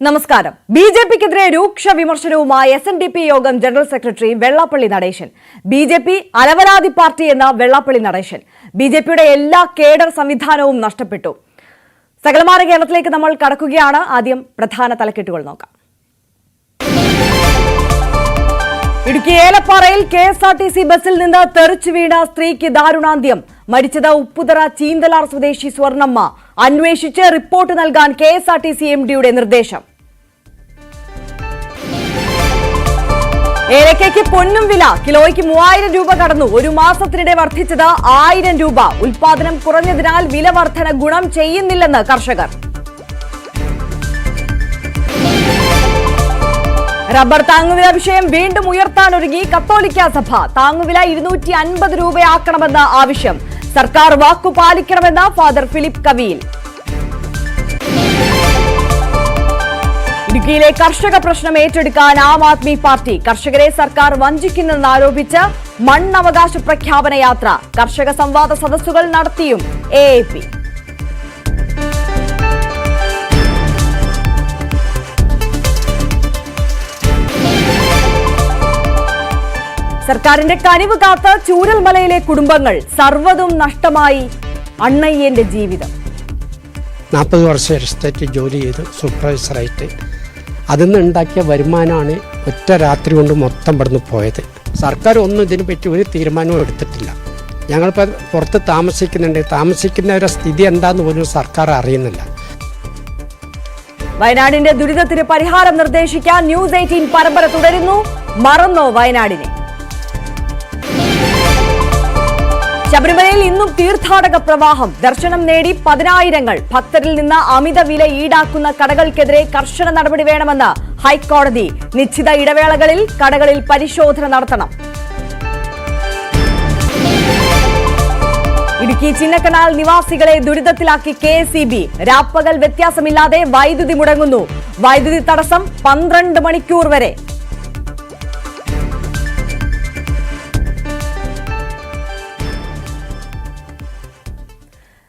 നമസ്കാരം. ബിജെപിക്കെതിരെ രൂക്ഷ വിമർശനവുമായി SNDP യോഗം general secretary Vellappally Natesan. BJP അലവരാതി പാർട്ടി എന്ന വെള്ളാപ്പള്ളി നടേശൻ. ബിജെപിയുടെ എല്ലാ കേഡർ സംവിധാനവും നഷ്ടപ്പെട്ടു. സകലമാന കേരളത്തിലേക്ക് നമ്മൾ കടക്കുകയാണ്. ആദ്യം പ്രധാന തലക്കെട്ടുകൾ നോക്കാം. ഇടുക്കി ഏലപ്പാറയിൽ KSRTC ബസിൽ നിന്ന് തെറിച്ചു വീണ സ്ത്രീക്ക് ദാരുണാന്ത്യം. മരിച്ചത് ഉപ്പുതറ ചീന്തലാർ സ്വദേശി സ്വർണ്ണമ്മ. അന്വേഷിച്ച് റിപ്പോർട്ട് നൽകാൻ KSRTC MDയുടെ നിർദ്ദേശം. ഏലക്കയ്ക്ക് പൊന്നും വില കിലോയ്ക്ക് 3000 രൂപ കടന്നു. ഒരു മാസത്തിനിടെ വർദ്ധിച്ചത് 1000 രൂപ. ഉൽപാദനം കുറഞ്ഞതിനാൽ വില വർധന ഗുണം ചെയ്യുന്നില്ലെന്ന് കർഷകർ. റബ്ബർ താങ്ങുവില വിഷയം വീണ്ടും ഉയർത്താനൊരുങ്ങി കത്തോലിക്ക സഭ. താങ്ങുവില 250 രൂപയാക്കണമെന്ന ആവശ്യം. സർക്കാർ വാക്കു പാലിക്കണമെന്ന് ഫാദർ ഫിലിപ്പ് കവിയിൽ. ഇടുക്കിയിലെ കർഷക പ്രശ്നം ഏറ്റെടുക്കാൻ ആം ആദ്മി പാർട്ടി. കർഷകരെ സർക്കാർ വഞ്ചിക്കുന്നെന്നാരോപിച്ച് മണ്ണവകാശ പ്രഖ്യാപന യാത്ര. കർഷക സംവാദ സദസ്സുകൾ നടത്തിയും AAP. സർക്കാരിന്റെ കനിവ് കാത്ത് ചൂരൽമലയിലെ കുടുംബങ്ങൾ. സർവ്വതും നഷ്ടമായി അണ്ണയ്യന്റെ ജീവിതം. 40 വർഷം എസ്റ്റേറ്റ് ജോലി ചെയ്ത് സൂപ്പർവൈസറായിട്ട് അതിൽ നിന്ന് ഉണ്ടാക്കിയ വരുമാനമാണ് ഒറ്റ രാത്രി കൊണ്ട് മൊത്തം ഇവിടുന്ന് പോയത്. സർക്കാർ ഒന്നും ഇതിനെപ്പറ്റി ഒരു തീരുമാനവും എടുത്തിട്ടില്ല. ഞങ്ങളിപ്പോൾ പുറത്ത് താമസിക്കുന്നവരുടെ സ്ഥിതി എന്താന്ന് പോലും സർക്കാർ അറിയുന്നില്ല. വയനാടിന്റെ ദുരിതത്തിന് പരിഹാരം നിർദ്ദേശിക്കാൻ ന്യൂസ് 18 പരമ്പര തുടരുന്നു. മറന്നോ വയനാടിനെ? ശബരിമലയിൽ ഇന്നും തീർത്ഥാടക പ്രവാഹം. ദർശനം നേടി 10,000. ഭക്തരിൽ നിന്ന് അമിത വില ഈടാക്കുന്ന കടകൾക്കെതിരെ കർശന നടപടി വേണമെന്ന് ഹൈക്കോടതി. നിശ്ചിത ഇടവേളകളിൽ കടകളിൽ പരിശോധന നടത്തണം. ഇടുക്കി ചിന്നക്കനാൽ നിവാസികളെ ദുരിതത്തിലാക്കി KSEB. രാപ്പകൽ വ്യത്യാസമില്ലാതെ വൈദ്യുതി മുടങ്ങുന്നു. വൈദ്യുതി തടസ്സം 12 മണിക്കൂർ വരെ.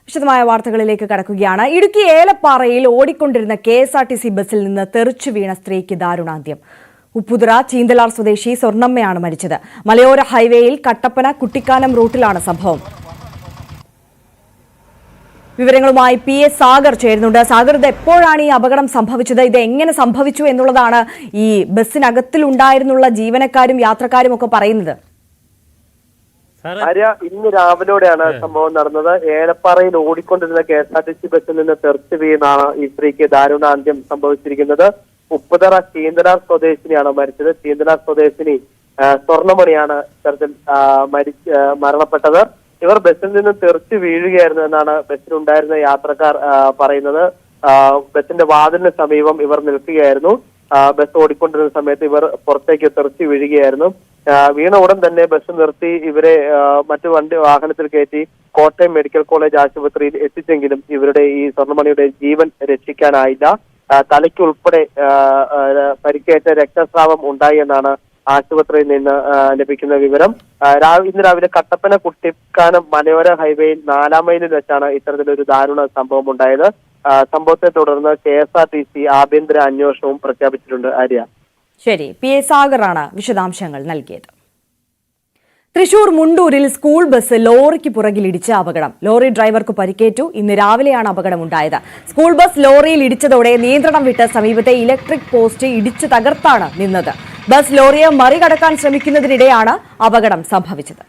വിശദമായ വാർത്തകളിലേക്ക് കടക്കുകയാണ്. ഇടുക്കി ഏലപ്പാറയിൽ ഓടിക്കൊണ്ടിരുന്ന KSRTC ബസിൽ നിന്ന് തെറിച്ചു വീണ സ്ത്രീക്ക് ദാരുണാന്ത്യം. ഉപ്പുതറ ചീന്തലാർ സ്വദേശി സ്വർണ്ണമ്മയാണ് മരിച്ചത്. മലയോര ഹൈവേയിൽ കട്ടപ്പന കുട്ടിക്കാനം റൂട്ടിലാണ് സംഭവം. വിവരങ്ങളുമായി PS സാഗർ ചേരുന്നുണ്ട്. സാഗർ, ഇത് എപ്പോഴാണ് ഈ അപകടം സംഭവിച്ചത്? ഇത് എങ്ങനെ സംഭവിച്ചു എന്നുള്ളതാണ് ഈ ബസ്സിനകത്തിൽ ഉണ്ടായിരുന്നുള്ള ജീവനക്കാരും യാത്രക്കാരും ഒക്കെ പറയുന്നത്. ഇന്ന് രാവിലെയോടെയാണ് സംഭവം നടന്നത്. ഏലപ്പാറയിൽ ഓടിക്കൊണ്ടിരുന്ന KSRTC ബസ്സിൽ നിന്ന് തെറിച്ചു വീണാണ് ഈ സ്ത്രീക്ക് ദാരുണാന്ത്യം സംഭവിച്ചിരിക്കുന്നത്. ഉപ്പുതറ ചീന്തലാർ സ്വദേശിനിയാണ് മരിച്ചത്. ചീന്തലാർ സ്വദേശിനി സ്വർണ്ണമണിയാണ് ഇത്തരത്തിൽ മരണപ്പെട്ടത്. ഇവർ ബസ്സിൽ നിന്ന് തെറിച്ചു വീഴുകയായിരുന്നു എന്നാണ് ബസ്സിലുണ്ടായിരുന്ന യാത്രക്കാർ പറയുന്നത്. ബസ്സിന്റെ വാതിലിന് സമീപം ഇവർ നിൽക്കുകയായിരുന്നു. ബസ് ഓടിക്കൊണ്ടിരുന്ന സമയത്ത് ഇവർ പുറത്തേക്ക് തെറിച്ചു വീഴുകയായിരുന്നു. വീണ ഉടൻ തന്നെ ബസ് നിർത്തി ഇവരെ മറ്റു വാഹനത്തിൽ കയറ്റി കോട്ടയം മെഡിക്കൽ കോളേജ് ആശുപത്രിയിൽ എത്തിച്ചെങ്കിലും ഇവരുടെ ഈ സ്വർണ്ണമണിയുടെ ജീവൻ രക്ഷിക്കാനായില്ല. തലയ്ക്ക് ഉൾപ്പെടെ പരിക്കേറ്റ രക്തസ്രാവം ഉണ്ടായി എന്നാണ് ആശുപത്രിയിൽ നിന്ന് ലഭിക്കുന്ന വിവരം. ഇന്ന് രാവിലെ കട്ടപ്പന കുട്ടിക്കാനം മലയോര ഹൈവേയിൽ 4 മൈലിൽ വെച്ചാണ് ഇത്തരത്തിലൊരു ദാരുണ സംഭവം ഉണ്ടായത്. സംഭവത്തെ തുടർന്ന് KSRTC ആഭ്യന്തര അന്വേഷണവും പ്രഖ്യാപിച്ചിട്ടുണ്ട്. ആര്യ, ശരി. PS സാഗറാണ് വിശദാംശങ്ങൾ നൽകിയത്. തൃശൂർ മുണ്ടൂരിൽ സ്കൂൾ ബസ് ലോറിക്ക് പുറകിലിടിച്ച അപകടം. ലോറി ഡ്രൈവർക്ക് പരിക്കേറ്റു. ഇന്ന് രാവിലെയാണ് അപകടമുണ്ടായത്. സ്കൂൾ ബസ് ലോറിയിൽ ഇടിച്ചതോടെ നിയന്ത്രണം വിട്ട് സമീപത്തെ ഇലക്ട്രിക് പോസ്റ്റ് ഇടിച്ചു തകർത്താണ് നിന്നത്. ബസ് ലോറിയെ മറികടക്കാൻ ശ്രമിക്കുന്നതിനിടെയാണ് അപകടം സംഭവിച്ചത്.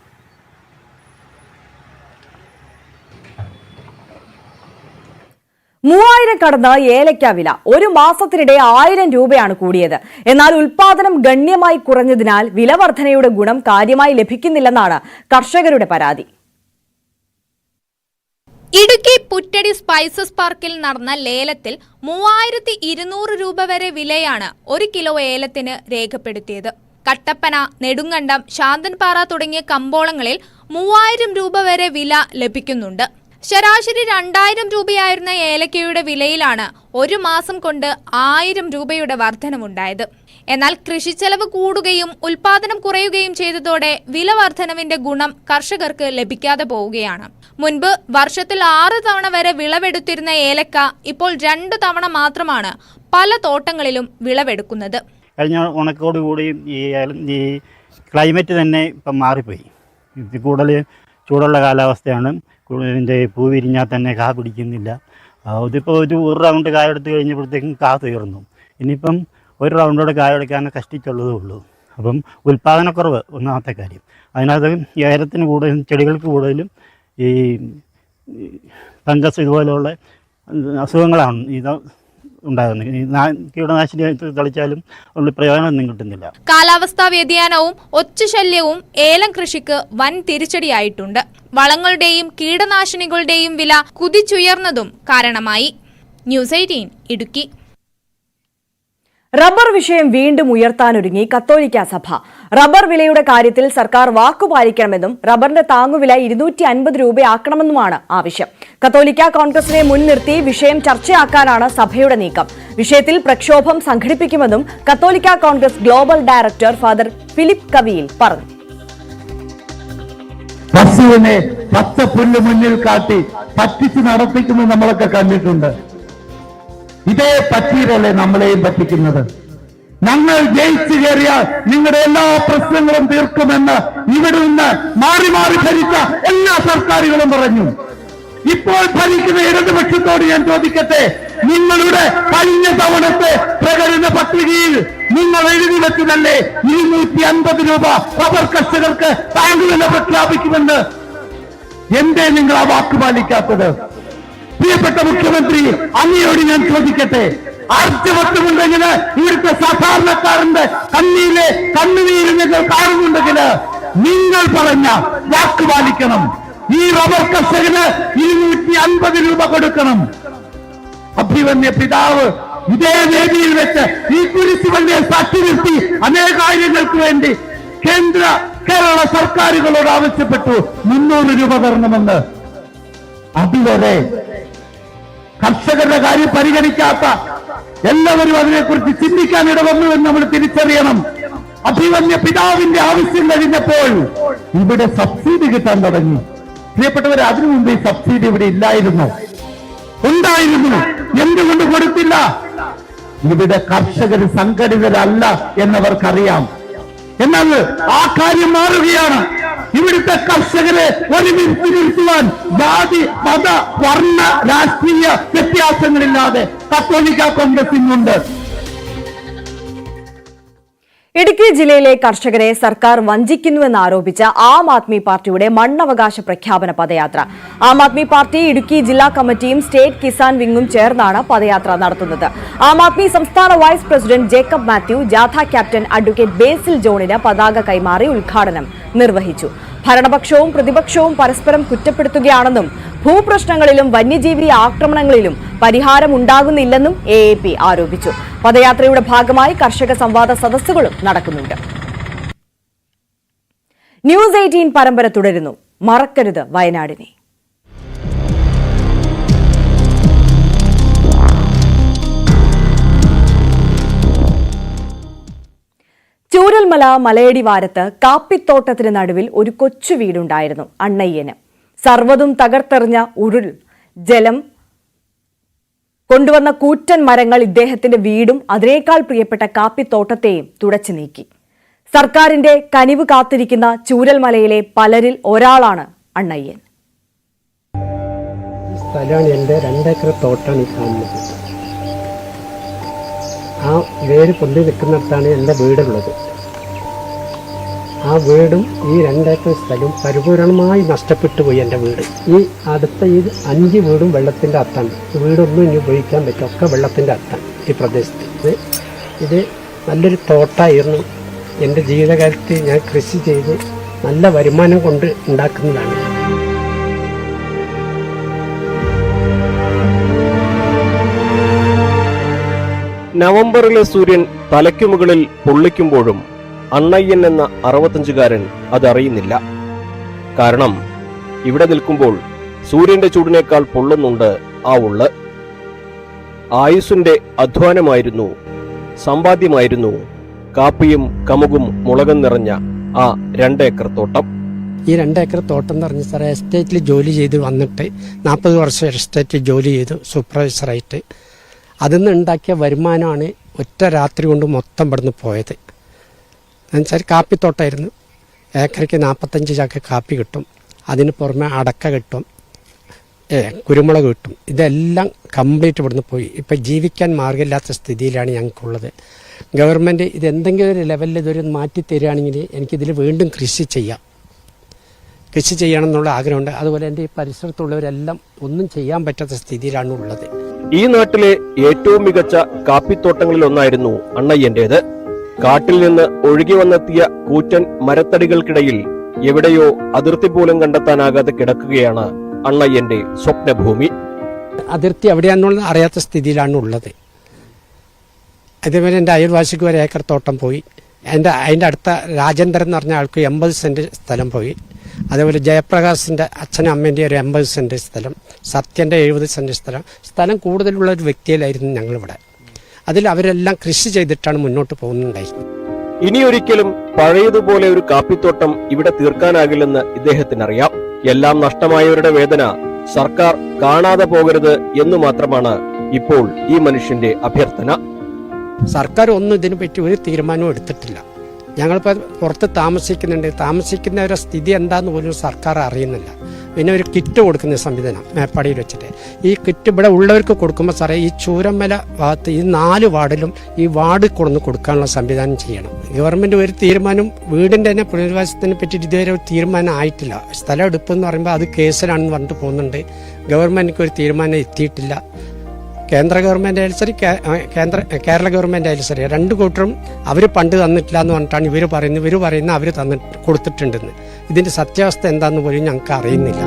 കടന്ന് ഏലക്ക വില. ഒരു മാസത്തിനിടെ 1000 രൂപയാണ് കൂടിയത്. എന്നാൽ ഉൽപാദനം ഗണ്യമായി കുറഞ്ഞതിനാൽ വില വർധനയുടെ ഗുണം കാര്യമായി ലഭിക്കുന്നില്ലെന്നാണ് കർഷകരുടെ പരാതി. ഇടുക്കി പുറ്റടി സ്പൈസസ് പാർക്കിൽ നടന്ന ലേലത്തിൽ 3200 രൂപ വരെ വിലയാണ് 1 കിലോ ഏലത്തിന് രേഖപ്പെടുത്തിയത്. കട്ടപ്പന, നെടുങ്കണ്ടം, ശാന്തൻപാറ തുടങ്ങിയ കമ്പോളങ്ങളിൽ 3000 രൂപ വരെ വില ലഭിക്കുന്നുണ്ട്. ശരാശരി 2000 രൂപയായിരുന്ന ഏലക്കയുടെ വിലയിലാണ് ഒരു മാസം കൊണ്ട് 1000 രൂപയുടെ വർധനവുണ്ടായത്. എന്നാൽ കൃഷിച്ചെലവ് കൂടുകയും ഉൽപാദനം കുറയുകയും ചെയ്തതോടെ വില വർധനവിന്റെ ഗുണം കർഷകർക്ക് ലഭിക്കാതെ പോവുകയാണ്. മുൻപ് വർഷത്തിൽ 6 തവണ വരെ വിളവെടുത്തിരുന്ന ഏലക്ക ഇപ്പോൾ 2 തവണ മാത്രമാണ് പല തോട്ടങ്ങളിലും വിളവെടുക്കുന്നത്. കഴിഞ്ഞ ഉണക്കോടുകൂടി ഈ ക്ലൈമറ്റ് തന്നെ ഇപ്പം മാറിപ്പോയി. കൂടുതൽ ചൂടുള്ള കാലാവസ്ഥയാണ്. ഇതിൻ്റെ പൂ വിരിഞ്ഞാൽ തന്നെ കാ പിടിക്കുന്നില്ല. ഇതിപ്പോൾ ഒരു റൗണ്ട് കായ എടുത്ത് കഴിഞ്ഞപ്പോഴത്തേക്കും കാ തീർന്നു. ഇനിയിപ്പം ഒരു റൗണ്ടോടെ കായ എടുക്കാൻ കഷ്ടിച്ചുള്ളതേ ഉള്ളൂ. അപ്പം ഉൽപ്പാദനക്കുറവ് ഒന്നാമത്തെ കാര്യം. അതിനകത്ത് ഏലത്തിന് കൂടുതലും ചെടികൾക്ക് കൂടുതലും ഈ ഫംഗസ് ഇതുപോലെയുള്ള അസുഖങ്ങളാണ് ഇത് ഉണ്ടാകുന്നത്. കീടനാശിനി തളിച്ചാലും ഉള്ള പ്രയോജനമൊന്നും കിട്ടുന്നില്ല. കാലാവസ്ഥാ വ്യതിയാനവും ഒച്ചശല്യവും ഏലം കൃഷിക്ക് വൻ തിരിച്ചടിയായിട്ടുണ്ട്. വളങ്ങളുടെയും കീടനാശിനികളുടെയും വില കുതിച്ചുയർന്നതും കാരണമായി. ന്യൂസ് 18 ഇടുക്കി. റബ്ബർ വിഷയം വീണ്ടും ഉയർത്താനൊരുങ്ങി കത്തോലിക്ക സഭ. റബ്ബർ വിലയുടെ കാര്യത്തിൽ സർക്കാർ വാക്കുപാലിക്കണമെന്നും റബ്ബറിന്റെ താങ്ങുവില 250 രൂപയാക്കണമെന്നുമാണ് ആവശ്യം. കത്തോലിക്ക കോൺഗ്രസിനെ മുൻനിർത്തി വിഷയം ചർച്ചയാക്കാനാണ് സഭയുടെ നീക്കം. വിഷയത്തിൽ പ്രക്ഷോഭം സംഘടിപ്പിക്കുമെന്നും കത്തോലിക്ക Congress global director father Philip Kaviyil പറഞ്ഞു. പശുവിനെ പച്ചപ്പുല്ല് മുന്നിൽ കാട്ടി പറ്റിച്ച് നടത്തിക്കുന്നത് നമ്മളൊക്കെ കണ്ടിട്ടുണ്ട്. ഇതേ പറ്റീരല്ലേ നമ്മളെയും പറ്റിക്കുന്നത്. ഞങ്ങൾ ജയിച്ചു കയറിയാൽ നിങ്ങളുടെ എല്ലാ പ്രശ്നങ്ങളും തീർക്കുമെന്ന് ഇവിടെ നിന്ന് മാറി മാറി ഭരിച്ച എല്ലാ സർക്കാരുകളും പറഞ്ഞു. ഇപ്പോൾ ഭരിക്കുന്ന ഇടതുപക്ഷത്തോട് ഞാൻ ചോദിക്കട്ടെ, നിങ്ങളുടെ കഴിഞ്ഞ തവണത്തെ പ്രകടന പത്രികയിൽ നിങ്ങൾ എഴുതി വെച്ചതല്ലേ 250 രൂപ റബ്ബർ കർഷകർക്ക് താങ്ങുവില പ്രഖ്യാപിക്കുമെന്ന്? എന്തേ നിങ്ങൾ ആ വാക്ക് പാലിക്കാത്തത്? പ്രിയപ്പെട്ട മുഖ്യമന്ത്രി, അങ്ങയോട് ഞാൻ ചോദിക്കട്ടെ, ആർജവത്വമുണ്ടെങ്കിൽ ഇവിടുത്തെ സാധാരണക്കാരന്റെ കണ്ണുനീര് നിങ്ങൾ കാണുന്നുണ്ടെങ്കിൽ നിങ്ങൾ പറഞ്ഞ വാക്ക് പാലിക്കണം. ഈ റബ്ബർ കർഷകന് 250 രൂപ കൊടുക്കണം. അഭിമന്യ പിതാവ് ഇതേ വേദിയിൽ വെച്ച് ഈ കുരിശുവള്ളിയെ സാക്ഷി നിർത്തി അനേക കാര്യങ്ങൾക്ക് വേണ്ടി കേരള സർക്കാരുകളോട് ആവശ്യപ്പെട്ടു 300 രൂപ തരണമെന്ന്. അതുവരെ കർഷകരുടെ കാര്യം പരിഗണിക്കാത്ത എല്ലാവരും അതിനെക്കുറിച്ച് ചിന്തിക്കാൻ ഇടവന്നുവെന്ന് നമ്മൾ തിരിച്ചറിയണം. അഭിമന്യ പിതാവിന്റെ ആവശ്യം കഴിഞ്ഞപ്പോൾ ഇവിടെ സബ്സിഡി കിട്ടാൻ തുടങ്ങി. പ്രിയപ്പെട്ടവരെ, അതിനു മുമ്പ് ഈ സബ്സിഡി ഇവിടെ ഇല്ലായിരുന്നു. ഉണ്ടായിരുന്നു, എന്തുകൊണ്ട് കൊടുത്തില്ല? ഇവിടെ കർഷകർ സംഘടിതരല്ല എന്നവർക്കറിയാം. എന്നാൽ ആ കാര്യം മാറുകയാണ്. ഇവിടുത്തെ കർഷകരെ ഒരുമിച്ച് നിർത്തുവാൻ ജാതി, മത, വർണ്ണ, രാഷ്ട്രീയ വ്യത്യാസങ്ങളില്ലാതെ കത്തോലിക്ക കോൺഗ്രസ് ഇന്നുണ്ട്. ഇടുക്കി ജില്ലയിലെ കർഷകരെ സർക്കാർ വഞ്ചിക്കുന്നുവെന്നാരോപിച്ച ആം ആദ്മി പാർട്ടിയുടെ മണ്ണവകാശ പ്രഖ്യാപന പദയാത്ര. ആം ആദ്മി പാർട്ടി ഇടുക്കി ജില്ലാ കമ്മിറ്റിയും സ്റ്റേറ്റ് കിസാൻ വിംഗും ചേർന്നാണ് പദയാത്ര നടത്തുന്നത്. ആം ആദ്മി സംസ്ഥാന വൈസ് പ്രസിഡന്റ് ജേക്കബ് മാത്യു ജാഥ ക്യാപ്റ്റൻ അഡ്വക്കേറ്റ് ബേസിൽ ജോണിന് പതാക കൈമാറി ഉദ്ഘാടനം നിർവഹിച്ചു. ഭരണപക്ഷവും പ്രതിപക്ഷവും പരസ്പരം കുറ്റപ്പെടുത്തുകയാണെന്നും ഭൂപ്രശ്നങ്ങളിലും വന്യജീവി ആക്രമണങ്ങളിലും പരിഹാരമുണ്ടാകുന്നില്ലെന്നും AAP ആരോപിച്ചു. പദയാത്രയുടെ ഭാഗമായി കർഷക സംവാദ സദസ്സുകളും നടക്കുന്നുണ്ട്. ന്യൂസ് 18 പരമ്പര തുടരുന്നു. മറക്കരുത് വയനാടിനെ. ചൂരൽമല മലയടിവാരത്ത് കാപ്പിത്തോട്ടത്തിന് നടുവിൽ ഒരു കൊച്ചു വീടുണ്ടായിരുന്നു അണ്ണയ്യന്. സർവ്വതും തകർത്തെറിഞ്ഞ ഉരുൾ ജലം കൊണ്ടുവന്ന കൂറ്റൻ മരങ്ങൾ ഇദ്ദേഹത്തിന്റെ വീടും അതിനേക്കാൾ പ്രിയപ്പെട്ട കാപ്പിത്തോട്ടത്തെയും തുടച്ചു നീക്കി. സർക്കാരിന്റെ കനിവ് കാത്തിരിക്കുന്ന ചൂരൽമലയിലെ പലരിൽ ഒരാളാണ് അണ്ണയ്യൻ. സ്ഥലമാണ് എൻ്റെ 2 ഏക്കർ തോട്ടാണ് ഈ കാണുന്നത്. ആ വേര് പൊന്തി നിൽക്കുന്നിടത്താണ് എൻ്റെ വീടുള്ളത്. ആ വീടും ഈ 2 ഏക്കർ സ്ഥലവും പരിപൂർണമായി നഷ്ടപ്പെട്ടു പോയി. എൻ്റെ വീട് ഈ അടുത്ത ഈ 5 വീടും വെള്ളത്തിൻ്റെ അത്താണ്. വീടൊന്നും ഇനി ഉപയോഗിക്കാൻ പറ്റും, ഒക്കെ വെള്ളത്തിൻ്റെ അത്താണ് ഈ പ്രദേശത്ത്. ഇത് നല്ലൊരു തോട്ടായിരുന്നു. എൻ്റെ ജീവിതകാലത്ത് ഞാൻ കൃഷി ചെയ്ത് നല്ല വരുമാനം കൊണ്ട് ഉണ്ടാക്കുന്നതാണ്. നവംബറിലെ സൂര്യൻ തലയ്ക്കു മുകളിൽ പൊള്ളിക്കുമ്പോഴും അണ്ണയ്യൻ എന്ന 65-കാരൻ അതറിയുന്നില്ല. കാരണം ഇവിടെ നിൽക്കുമ്പോൾ സൂര്യന്റെ ചൂടിനേക്കാൾ പൊള്ളുന്നുണ്ട് ആ ഉള്ള്. ആയുസ്സിന്റെ അധ്വാനമായിരുന്നു, സമ്പാദ്യമായിരുന്നു കാപ്പിയും കമുകും മുളകും നിറഞ്ഞ ആ 2 ഏക്കർ തോട്ടം. ഈ 2 ഏക്കർ തോട്ടം എന്ന് പറഞ്ഞ സാറേ, എസ്റ്റേറ്റിൽ ജോലി ചെയ്ത് വന്നിട്ട് 40 വർഷം എസ്റ്റേറ്റിൽ ജോലി ചെയ്തു സൂപ്പർവൈസറായിട്ട്. അതിൽ നിന്ന് ഉണ്ടാക്കിയ വരുമാനമാണ് ഒറ്റ രാത്രി കൊണ്ട് മൊത്തം ഇവിടുന്ന് പോയത്. എന്നുവെച്ചാൽ കാപ്പിത്തോട്ടമായിരുന്നു. ഏക്കറയ്ക്ക് 45 ചാക്ക് കാപ്പി കിട്ടും. അതിന് പുറമെ അടക്ക കിട്ടും, കുരുമുളക് കിട്ടും. ഇതെല്ലാം കംപ്ലീറ്റ് ഇവിടുന്ന് പോയി. ഇപ്പം ജീവിക്കാൻ മാർഗ്ഗമില്ലാത്ത സ്ഥിതിയിലാണ് ഞങ്ങൾക്കുള്ളത്. ഗവൺമെൻറ് ഇതെന്തെങ്കിലും ഒരു ലെവലിൽ ഇതൊരു മാറ്റി തരികയാണെങ്കിൽ എനിക്കിതിൽ വീണ്ടും കൃഷി ചെയ്യണം എന്നുള്ള ആഗ്രഹമുണ്ട്. അതുപോലെ എൻ്റെ ഈ പരിസരത്തുള്ളവരെല്ലാം ഒന്നും ചെയ്യാൻ പറ്റാത്ത സ്ഥിതിയിലാണ് ഉള്ളത്. ഈ നാട്ടിലെ ഏറ്റവും മികച്ച കാപ്പിത്തോട്ടങ്ങളിലൊന്നായിരുന്നു അണ്ണയ്യന്റേത്. കാട്ടിൽ നിന്ന് ഒഴുകി വന്നെത്തിയ കൂറ്റൻ മരത്തടികൾക്കിടയിൽ എവിടെയോ അതിർത്തി പോലും കണ്ടെത്താനാകാതെ കിടക്കുകയാണ് അണ്ണയ്യന്റെ സ്വപ്നഭൂമി. അതിർത്തി എവിടെയാണെന്നുള്ളത് അറിയാത്ത സ്ഥിതിയിലാണ് ഉള്ളത്. അതേപോലെ എൻ്റെ അയൽവാസിക്ക് ഒരു ഏക്കർ തോട്ടം പോയി. അതിൻ്റെ അടുത്ത രാജേന്ദ്രൻ എന്ന് പറഞ്ഞ ആൾക്ക് 80 സെൻറ്റ് സ്ഥലം പോയി. അതേപോലെ ജയപ്രകാശിൻ്റെ അച്ഛനും അമ്മേൻ്റെ ഒരു 80 സെൻറ്റ് സ്ഥലം, സത്യൻ്റെ 70 സെൻറ്റ് സ്ഥലം കൂടുതലുള്ള ഒരു വ്യക്തിയിലായിരുന്നു ഞങ്ങളിവിടെ. അതിൽ അവരെല്ലാം കൃഷി ചെയ്തിട്ടാണ് മുന്നോട്ട് പോകുന്നുണ്ടായിരുന്നത്. ഇനിയൊരിക്കലും പഴയതുപോലെ ഒരു കാപ്പിത്തോട്ടം ഇവിടെ തീർക്കാനാകില്ലെന്ന് ഇദ്ദേഹത്തിനറിയാം. എല്ലാം നഷ്ടമായവരുടെ വേദന സർക്കാർ കാണാതെ പോകരുത് എന്ന് മാത്രമാണ് ഇപ്പോൾ ഈ മനുഷ്യന്റെ അഭ്യർത്ഥന. സർക്കാർ ഒന്നും ഇതിനെപ്പറ്റി ഒരു തീരുമാനവും എടുത്തിട്ടില്ല. ഞങ്ങളിപ്പോൾ പുറത്ത് താമസിക്കുന്നവരുടെ സ്ഥിതി എന്താണെന്ന് പോലും സർക്കാർ അറിയുന്നില്ല. പിന്നെ ഒരു കിറ്റ് കൊടുക്കുന്ന സംവിധാനം മേപ്പാടിയിൽ വെച്ചിട്ട് ഈ കിറ്റ് ഇവിടെ ഉള്ളവർക്ക് കൊടുക്കുമ്പോൾ സാറേ ഈ ചൂരമ്മല ഭാഗത്ത് ഈ 4 വാർഡിലും ഈ വാർഡ് കൊടുക്കാനുള്ള സംവിധാനം ചെയ്യണം. ഗവൺമെൻറ് ഒരു തീരുമാനം വീടിൻ്റെ തന്നെ പുനരധിവാസത്തിനെ പറ്റിയിട്ട് ഇതുവരെ ഒരു തീരുമാനം ആയിട്ടില്ല. സ്ഥലം എടുപ്പെന്ന് പറയുമ്പോൾ അത് കേസിലാണെന്ന് പറഞ്ഞിട്ട് പോകുന്നുണ്ട്. ഗവൺമെൻറ്റിക്ക് ഒരു തീരുമാനം എത്തിയിട്ടില്ല. കേന്ദ്ര ഗവൺമെൻറ് ആയാലും ശരി, കേരള ഗവൺമെൻറ് ആയാലും ശരി, 2 കൂട്ടരും അവർ പണ്ട് തന്നിട്ടില്ല എന്ന് പറഞ്ഞിട്ടാണ് ഇവർ പറയുന്നത് അവർ കൊടുത്തിട്ടുണ്ടെന്ന്. ഇതിൻ്റെ സത്യാവസ്ഥ എന്താണെന്ന് പോലും ഞങ്ങൾക്ക് അറിയുന്നില്ല.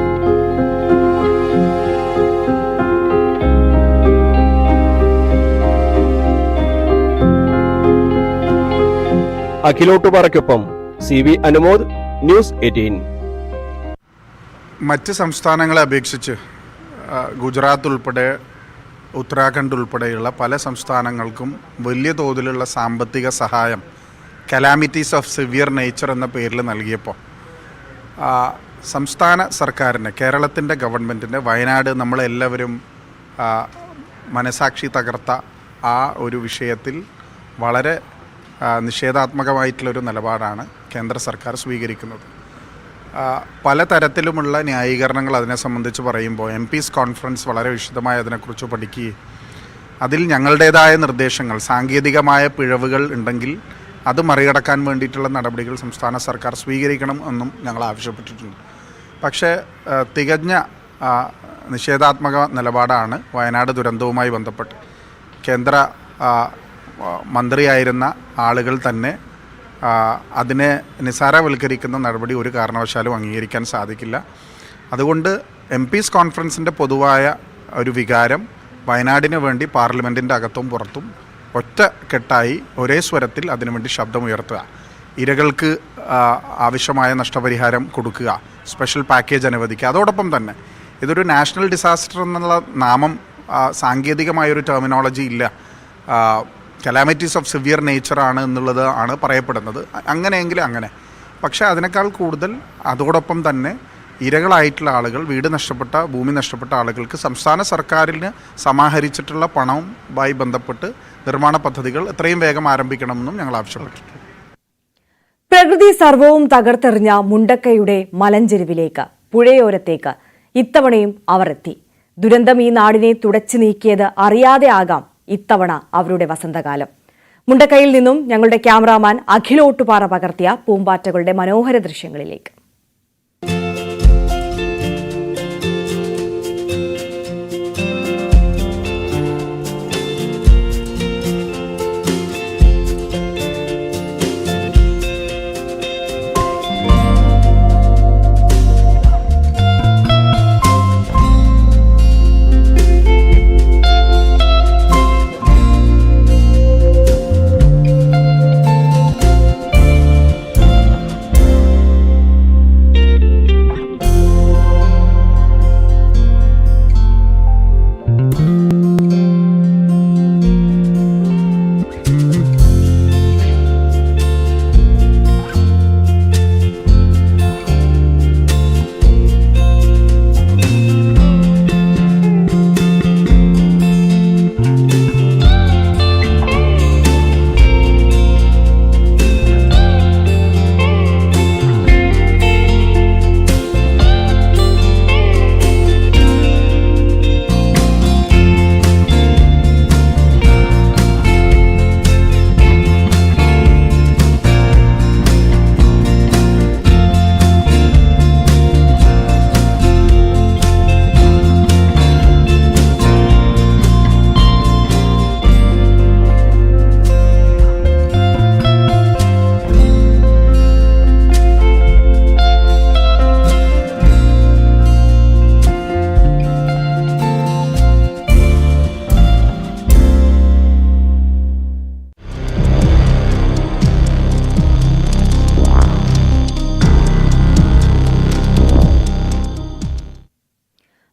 അഖിലോട്ടുപാറയ്ക്കൊപ്പം CV അനുമോദ്, ന്യൂസ് 18. മറ്റ് സംസ്ഥാനങ്ങളെ അപേക്ഷിച്ച് ഗുജറാത്ത് ഉൾപ്പെടെ ഉത്തരാഖണ്ഡ് ഉൾപ്പെടെയുള്ള പല സംസ്ഥാനങ്ങൾക്കും വലിയ തോതിലുള്ള സാമ്പത്തിക സഹായം കലാമിറ്റീസ് ഓഫ് സിവിയർ നേച്ചർ എന്ന പേരിൽ നൽകിയപ്പോൾ സംസ്ഥാന സർക്കാരിന്, കേരളത്തിൻ്റെ ഗവൺമെൻറ്റിൻ്റെ വയനാട് നമ്മളെല്ലാവരും മനസാക്ഷി തകർത്ത ആ ഒരു വിഷയത്തിൽ വളരെ നിഷേധാത്മകമായിട്ടുള്ളൊരു നിലപാടാണ് കേന്ദ്ര സർക്കാർ സ്വീകരിക്കുന്നത്. പലതരത്തിലുമുള്ള ന്യായീകരണങ്ങൾ അതിനെ സംബന്ധിച്ച് പറയുമ്പോൾ MP's കോൺഫറൻസ് വളരെ വിശദമായി അതിനെക്കുറിച്ച് പഠിക്കുകയും അതിൽ ഞങ്ങളുടേതായ നിർദ്ദേശങ്ങൾ, സാങ്കേതികമായ പിഴവുകൾ ഉണ്ടെങ്കിൽ അത് മറികടക്കാൻ വേണ്ടിയിട്ടുള്ള നടപടികൾ സംസ്ഥാന സർക്കാർ സ്വീകരിക്കണം എന്നും ഞങ്ങൾ ആവശ്യപ്പെട്ടിട്ടുണ്ട്. പക്ഷേ തികഞ്ഞ നിഷേധാത്മക നിലപാടാണ് വയനാട് ദുരന്തവുമായി ബന്ധപ്പെട്ട് കേന്ദ്ര മന്ത്രിയായിരുന്ന ആളുകൾ തന്നെ അതിനെ നിസാരവൽക്കരിക്കുന്ന നടപടി ഒരു കാരണവശാലും അംഗീകരിക്കാൻ സാധിക്കില്ല. അതുകൊണ്ട് MP's കോൺഫറൻസിൻ്റെ പൊതുവായ ഒരു വികാരം വയനാടിന് വേണ്ടി പാർലമെൻറ്റിൻ്റെ അകത്തും പുറത്തും ഒറ്റക്കെട്ടായി ഒരേ സ്വരത്തിൽ അതിനുവേണ്ടി ശബ്ദമുയർത്തുക, ഇരകൾക്ക് ആവശ്യമായ നഷ്ടപരിഹാരം കൊടുക്കുക, സ്പെഷ്യൽ പാക്കേജ് അനുവദിക്കുക. അതോടൊപ്പം തന്നെ ഇതൊരു നാഷണൽ ഡിസാസ്റ്റർ എന്നുള്ള നാമം സാങ്കേതികമായൊരു ടെർമിനോളജി ഇല്ല, കലാമിറ്റീസ് ഓഫ് സിവിയർ നേച്ചർ ആണ് എന്നുള്ളത് ആണ് പറയപ്പെടുന്നത്. അങ്ങനെയെങ്കിൽ അങ്ങനെ. പക്ഷേ അതിനേക്കാൾ കൂടുതൽ അതോടൊപ്പം തന്നെ ഇരകളായിട്ടുള്ള ആളുകൾ, വീട് നഷ്ടപ്പെട്ട, ഭൂമി നഷ്ടപ്പെട്ട ആളുകൾക്ക് സംസ്ഥാന സർക്കാരിന് സമാഹരിച്ചിട്ടുള്ള പണവുമായി ബന്ധപ്പെട്ട് നിർമ്മാണ പദ്ധതികൾ എത്രയും വേഗം ആരംഭിക്കണമെന്നും ഞങ്ങൾ ആവശ്യപ്പെട്ടിട്ടുണ്ട്. പ്രകൃതി സർവവും തകർത്തെറിഞ്ഞ മുണ്ടക്കയുടെ മലഞ്ചെരുവിലേക്ക്, പുഴയോരത്തേക്ക് ഇത്തവണയും അവർ എത്തി. ദുരന്തം ഈ നാടിനെ തുടച്ചു നീക്കിയത് അറിയാതെ ആകാം ഇത്തവണ അവരുടെ വസന്തകാലം. മുണ്ടക്കയിൽ നിന്നും ഞങ്ങളുടെ ക്യാമറാമാൻ അഖിലോട്ടുപാറ പകർത്തിയ പൂമ്പാറ്റകളുടെ മനോഹര ദൃശ്യങ്ങളിലേക്ക്.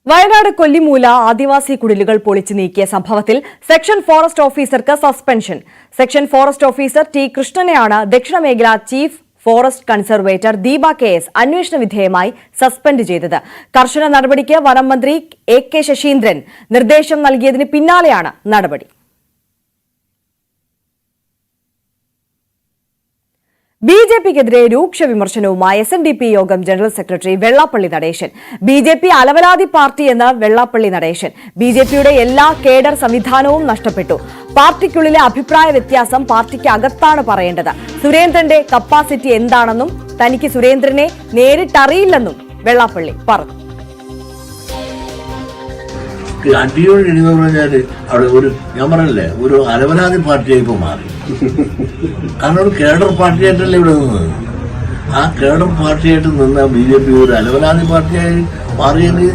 വയനാട് കൊല്ലിമൂല ആദിവാസി കുടിലുകൾ പൊളിച്ചു നീക്കിയ സംഭവത്തിൽ സെക്ഷൻ ഫോറസ്റ്റ് ഓഫീസർക്ക് suspension. Section forest officer T കൃഷ്ണനെയാണ് ദക്ഷിണ മേഖല chief forest conservator Deepa KS അന്വേഷണ വിധേയമായി സസ്പെൻഡ് ചെയ്തത്. കർശന നടപടിക്ക് വനം മന്ത്രി AK ശശീന്ദ്രൻ നിർദ്ദേശം നൽകിയതിന് പിന്നാലെയാണ് നടപടി. BJPക്കെതിരെ രൂക്ഷ വിമർശനവുമായി SNDP യോഗം general secretary Vellappally Natesan. BJP അലവലാതി പാർട്ടി എന്ന് വെള്ളാപ്പള്ളി നടേശൻ. BJPയുടെ എല്ലാ കേഡർ സംവിധാനവും നഷ്ടപ്പെട്ടു. പാർട്ടിക്കുള്ളിലെ അഭിപ്രായ വ്യത്യാസം പാർട്ടിക്ക് അകത്താണ് പറയേണ്ടത്. സുരേന്ദ്രന്റെ കപ്പാസിറ്റി എന്താണെന്നും തനിക്ക് സുരേന്ദ്രനെ നേരിട്ടറിയില്ലെന്നും വെള്ളാപ്പള്ളി പറഞ്ഞു. അടിയോട് ഇടിയെന്ന് പറഞ്ഞാല് അവിടെ ഞാൻ പറഞ്ഞല്ലേ ഒരു അലവലാതി പാർട്ടിയായി ഇപ്പൊ മാറി. കാരണം ഒരു കേഡർ പാർട്ടിയായിട്ടല്ലേ ഇവിടെ നിന്നത്. ആ കേഡർ പാർട്ടിയായിട്ട് നിന്ന BJP ഒരു അലവലാതി പാർട്ടിയായി മാറിയെന്ന്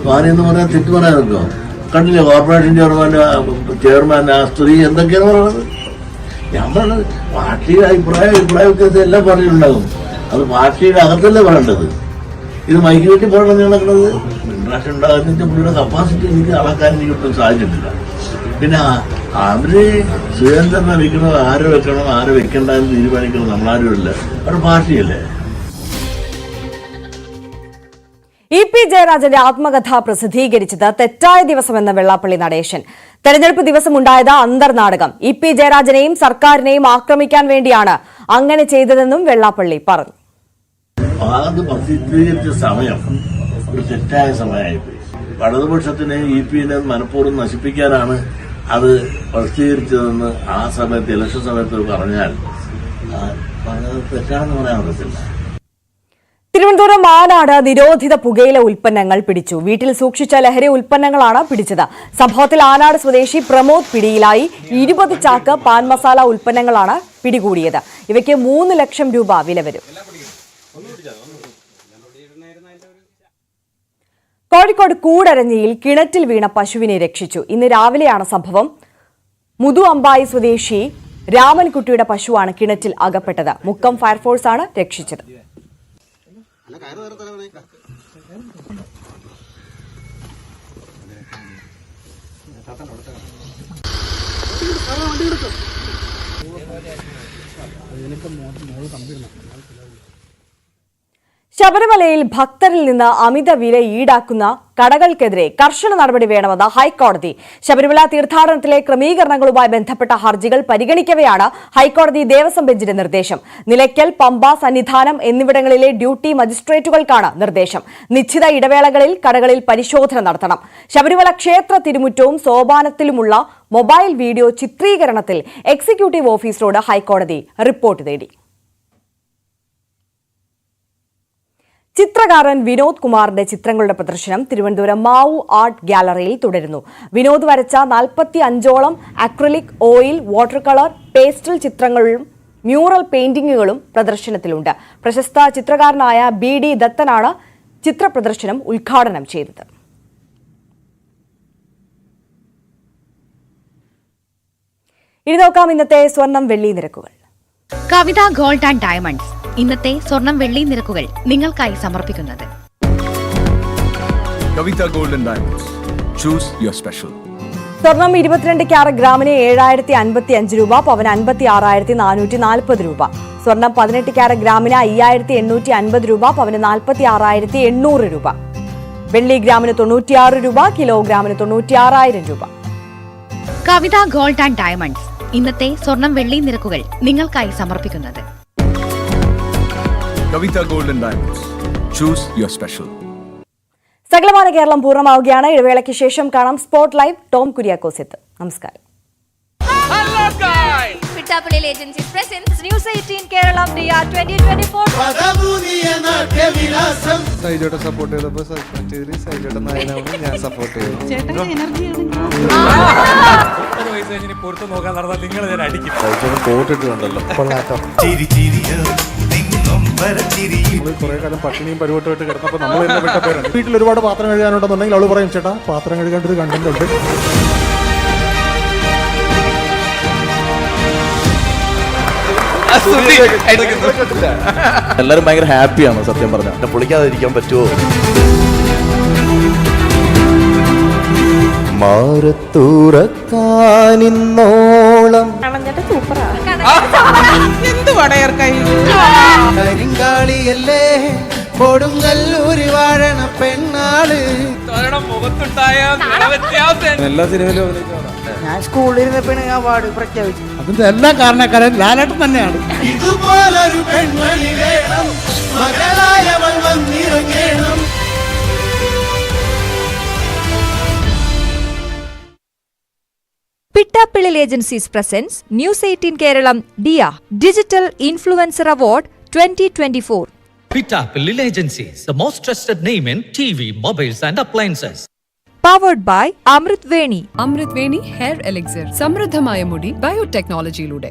പറയാൻ തെറ്റ് പറയാൻ നിൽക്കോ? കണ്ടില്ലേ കോർപ്പറേഷൻ ചെയർമാൻ ആ സ്ത്രീ എന്തൊക്കെയാണ് പറയുന്നത്? ഞാൻ പറഞ്ഞത് പാർട്ടിയുടെ അഭിപ്രായ വ്യത്യാസം എല്ലാം പറഞ്ഞിട്ടുണ്ടാകും. അത് പാർട്ടിയുടെ അകത്തല്ലേ പറയേണ്ടത്. ഇത് മൈക്ക് വെട്ടി പറയണമെന്ന് നടക്കുന്നത്. ഇൻട്രാക്ഷൻ ഉണ്ടാകുന്നതിന്റെ പുള്ളിയുടെ കപ്പാസിറ്റി എനിക്ക് അളക്കാൻ എനിക്കൊട്ടും സാധിച്ചിട്ടില്ല. പിന്നെ അവര് സുരേന്ദ്രനെ വെക്കണം, ആരെ വെക്കണം ആരെ വെക്കണ്ട എന്ന് തീരുമാനിക്കുന്നത് നമ്മളാരുമില്ല. അവരുടെ പാർട്ടിയല്ലേ. EP ജയരാജന്റെ ആത്മകഥ പ്രസിദ്ധീകരിച്ചത് തെറ്റായ ദിവസമെന്ന വെള്ളാപ്പള്ളി നടേശൻ. തെരഞ്ഞെടുപ്പ് ദിവസമുണ്ടായത് അന്തർനാടകം. EP ജയരാജനെയും സർക്കാരിനെയും ആക്രമിക്കാൻ വേണ്ടിയാണ് അങ്ങനെ ചെയ്തതെന്നും വെള്ളാപ്പള്ളി പറഞ്ഞു. അത് പ്രസിദ്ധീകരിച്ച സമയം ഒരു തെറ്റായ സമയമായിപ്പോയി. വലതുപക്ഷത്തിന് EP-നെ മനഃപൂർവ്വം നശിപ്പിക്കാനാണ് അത് പ്രസിദ്ധീകരിച്ചതെന്ന് ആ സമയത്ത് ഇലക്ഷൻ സമയത്ത് പറഞ്ഞാൽ തെറ്റാണെന്ന് പറയാൻ പറ്റില്ല. തിരുവനന്തപുരം മാനാട് നിരോധിത പുകയില ഉൽപ്പന്നങ്ങൾ പിടിച്ചു. വീട്ടിൽ സൂക്ഷിച്ച ലഹരി ഉൽപ്പന്നങ്ങളാണ് പിടിച്ചത്. സംഭവത്തിൽ ആനാട് സ്വദേശി പ്രമോദ് പിടിയിലായി. 20 ചാക്ക് പാൻ മസാല ഉൽപ്പന്നങ്ങളാണ് പിടികൂടിയത്. ഇവയ്ക്ക് 3 ലക്ഷം രൂപ വില വരും. കോഴിക്കോട് കൂടരഞ്ഞിയിൽ കിണറ്റിൽ വീണ പശുവിനെ രക്ഷിച്ചു. ഇന്ന് രാവിലെയാണ് സംഭവം. മുതു അമ്പായി സ്വദേശി രാമൻകുട്ടിയുടെ പശുവാണ് കിണറ്റിൽ അകപ്പെട്ടത്. മുക്കം ഫയർഫോഴ്സാണ് രക്ഷിച്ചത്. ശബരിമലയിൽ ഭക്തരിൽ നിന്ന് അമിത വില ഈടാക്കുന്ന കടകൾക്കെതിരെ കർശന നടപടി വേണമെന്ന് ഹൈക്കോടതി. ശബരിമല തീർത്ഥാടനത്തിലെ ക്രമീകരണങ്ങളുമായി ബന്ധപ്പെട്ട ഹർജികൾ പരിഗണിക്കവെയാണ് ഹൈക്കോടതി ദേവസ്വം ബെഞ്ചിന്റെ നിർദ്ദേശം. നിലയ്ക്കൽ, പമ്പ, സന്നിധാനം എന്നിവിടങ്ങളിലെ ഡ്യൂട്ടി മജിസ്ട്രേറ്റുകൾക്കാണ് നിർദ്ദേശം. നിശ്ചിത ഇടവേളകളിൽ കടകളിൽ പരിശോധന നടത്തണം. ശബരിമല ക്ഷേത്ര തിരുമുറ്റവും സോപാനത്തിലുമുള്ള മൊബൈൽ വീഡിയോ ചിത്രീകരണത്തിൽ എക്സിക്യൂട്ടീവ് ഓഫീസറോട് ഹൈക്കോടതി റിപ്പോർട്ട് തേടി. ചിത്രകാരൻ വിനോദ് കുമാറിന്റെ ചിത്രങ്ങളുടെ പ്രദർശനം തിരുവനന്തപുരം മാവു ആർട്ട് ഗാലറിയിൽ തുടരുന്നു. വിനോദ് വരച്ച 45ഓളം acrylic, oil, water colour, pastel ചിത്രങ്ങളും മ്യൂറൽ പെയിന്റിംഗുകളും പ്രദർശനത്തിലുണ്ട്. പ്രശസ്ത ചിത്രകാരനായ BD ദത്തനാണ് ചിത്രപ്രദർശനം ഉദ്ഘാടനം ചെയ്തത്. ഇനി നോക്കാം ഇന്നത്തെ സ്വർണം വെള്ളി നിരക്കുകൾ. കവിത ഗോൾഡ് ആൻഡ് ഡയമണ്ട്സ് ഇന്നത്തെ സ്വർണം വെള്ളി നിരക്കുകൾ നിങ്ങൾക്കായി സമർപ്പിക്കുന്നത് Kavitha gold and diamonds. Choose your special. സ്വർണം 22 ക്യാരറ്റ് ഗ്രാമിന് 7055 രൂപ, പവന് 56,440 രൂപ. സ്വർണം 18 ക്യാരറ്റ് ഗ്രാമിന് 5850 രൂപ, പവന് 46,800 രൂപ. വെള്ളി ഗ്രാമിന് 96 രൂപ, കിലോഗ്രാമിന് 96,000 രൂപ. കവിത ഗോൾഡ് ആൻഡ് ഡയമണ്ട്സ് ഇന്നത്തെ സ്വർണം വെള്ളി നിരക്കുകൾ നിങ്ങൾക്കായി സമർപ്പിക്കുന്നത് Kavitha gold and diamonds. Choose your special. സകലമാന കേരളം പൂർണ്ണമാവുകയാണ്. ഇടവേളയ്ക്ക് ശേഷം കാണാം സ്പോട്ട് ലൈവ്. ടോം കുര്യാക്കോസ് എത്തും. നമസ്കാരം. സൈജോട്ടെ സപ്പോർട്ട് ചെയ്തപ്പോൾ സൈജോട്ടെ നായനാണ് ഞാൻ സപ്പോർട്ട് ചെയ്തു. പുറത്ത് നോക്കാൻ നടന്നാൽ നിങ്ങൾ ഞാൻ അടിക്കും. കോട്ടിട്ടുണ്ടല്ലോ കൊള്ളാട്ടോ. കുറെ കാലം പട്ടിണിയും പരിവട്ടമായിട്ട് കിടന്നപ്പോൾ നമ്മൾ തന്നെ വിട്ട പേരാണ്. വീട്ടിൽ ഒരുപാട് പാത്രം കഴുകാനുണ്ടെന്നുണ്ടെങ്കിൽ അവള് പറയും ചേട്ടാ പാത്രം കഴുകാണ്ട് ഒരു കണ്ടന്റ് ഉണ്ട്. എല്ലാരും ഭയങ്കര ഹാപ്പിയാണ് സത്യം പറഞ്ഞാൽ. പൊളിക്കാതിരിക്കാൻ പറ്റുമോ? മാറത്തൂറക്കാനിന്നോളം കരിങ്കാളിയല്ലേ കൊടുങ്ങല്ലൂരി വാഴണ പെണ്ണാള്. എല്ലാ സിനിമയിലും ഞാൻ സ്കൂളിൽ ഇരുന്നപ്പോഴാണ് ആ അവാർഡ് പ്രഖ്യാപിച്ചത്. അതിന്റെ എല്ലാ കാരണക്കാരൻ ലാലേട്ടൻ തന്നെയാണ്. ഇതുപോലൊരു പെൺമണി വേണം, മകളായവൾ വന്നിറങ്ങണം. Pittappillil agencies presents news 18 Keralam DIA digital influencer award 2024. Pittappillil Agencies, the most trusted name in TV, mobiles and appliances. Powered by Amrit Veni. Amrit Veni Hair Elixir. സമൃദ്ധമായ മുടി ബയോടെക്നോളജിയിലൂടെ.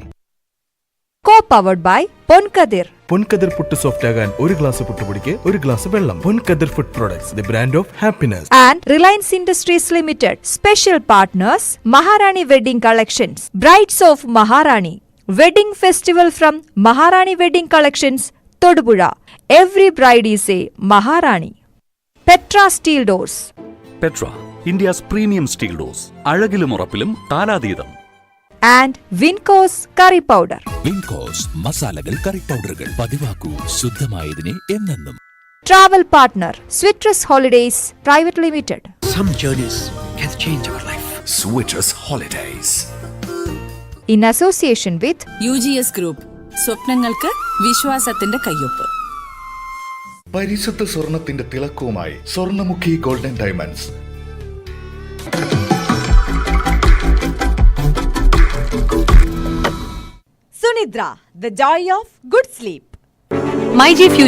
Co-powered by Ponkadir. Ponkadir puttu soft ആകാൻ ഒരു ഗ്ലാസ് പുട്ടുപൊടിക്ക് ഒരു glass വെള്ളം. Ponkadir food products, the brand of happiness. And Reliance Industries Limited. Special partners Maharani Wedding Collections. Brides of Maharani. Wedding festival from Maharani Wedding Collections, Todupuzha. Every bride is a Maharani. Petra Steel Doors. Petra, India's premium steel doors. അഴകിലും ഉറപ്പിലും കാലാതീതം. And Vinco's Curry Powder. Wincos മസാലകൾ, കറി പൗഡറുകൾ പതിവാക്കൂ ശുദ്ധമായതിനെ എന്നെന്നും. Travel partner Switrus Holidays Private Limited. Some journeys can change our life. Switchers Holidays. In association with UGS Group. സ്വപ്നങ്ങൾക്ക് വിശ്വാസത്തിന്റെ കയ്യൊപ്പ്. പരിശുദ്ധ സ്വർണത്തിന്റെ തിളക്കവുമായി Swarnamukhi golden diamonds. Sunidra, the joy of good sleep. MyG future